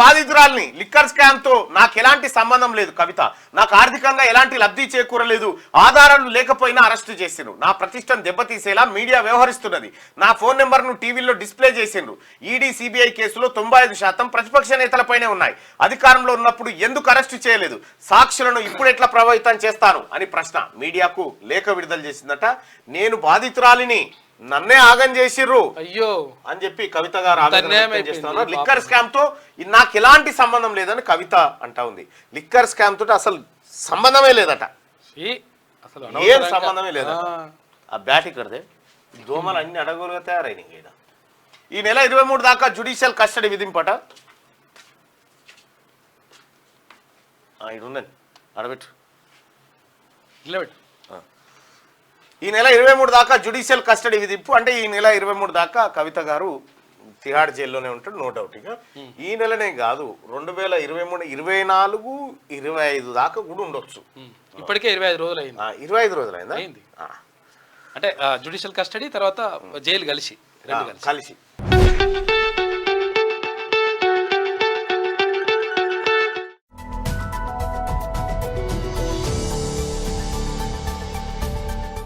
బాధితురాల్ని liquor scam తో నాకు ఎలాంటి సంబంధం లేదు కవిత, నాకు ఆర్థికంగా ఎలాంటి లబ్ధి చేకూరలేదు, ఆధారాలు లేకపోయినా అరెస్టు చేసిండ్రు, నా ప్రతిష్టను దెబ్బతీసేలా మీడియా వ్యవహరిస్తున్నది, నా ఫోన్ నెంబర్ను టీవీలో డిస్ప్లే చేసిండ్రు, ఈడీ సిబిఐ కేసులో 95% ప్రతిపక్ష నేతలపైనే ఉన్నాయి, అధికారంలో ఉన్నప్పుడు ఎందుకు అరెస్టు చేయలేదు, సాక్షులను ఇప్పుడు ఎట్లా ప్రభావితం చేస్తాను అని ప్రశ్న మీడియాకు లేఖ విడుదల చేసిందట. నేను బాధితురాలిని, నన్నే ఆగం చేసిర్రు అయ్యో అని చెప్పి కవిత గారు ఆవేదన వ్యక్తం చేస్తున్నారు. లిక్కర్ స్కామ్ తో నాకు ఎలాంటి సంబంధం లేదని కవిత అంటా ఉంది. లిక్కర్ స్కామ్ తోటి అసలు సంబంధమే లేదట, ఏం సంబంధమే లేదట. ఆ బ్యాట్ ఇక్కడదే దోమలు అన్ని అడగులుగా తయారైనాయి. ఈ నెల 23 దాకా జ్యుడిషియల్ కస్టడీ విధింపట. ఇది ఉందండి అడబెట్టు. ఈ నెల 23 దాకా జ్యుడిషియల్ కస్టడీ విధింపు. అంటే ఈ నెల 23 దాకా కవిత గారు తిహాడ్ జైల్లోనే ఉంటాడు, నో డౌట్. ఇక ఈ నెలనే కాదు, 2023, 24, 25 దాకా కూడా ఉండొచ్చు. ఇప్పటికే 25 రోజులు అయింది. 25 రోజులు అయిందా? అంటే జ్యుడిషియల్ కస్టడీ తర్వాత జైలు కలిసి కలిసి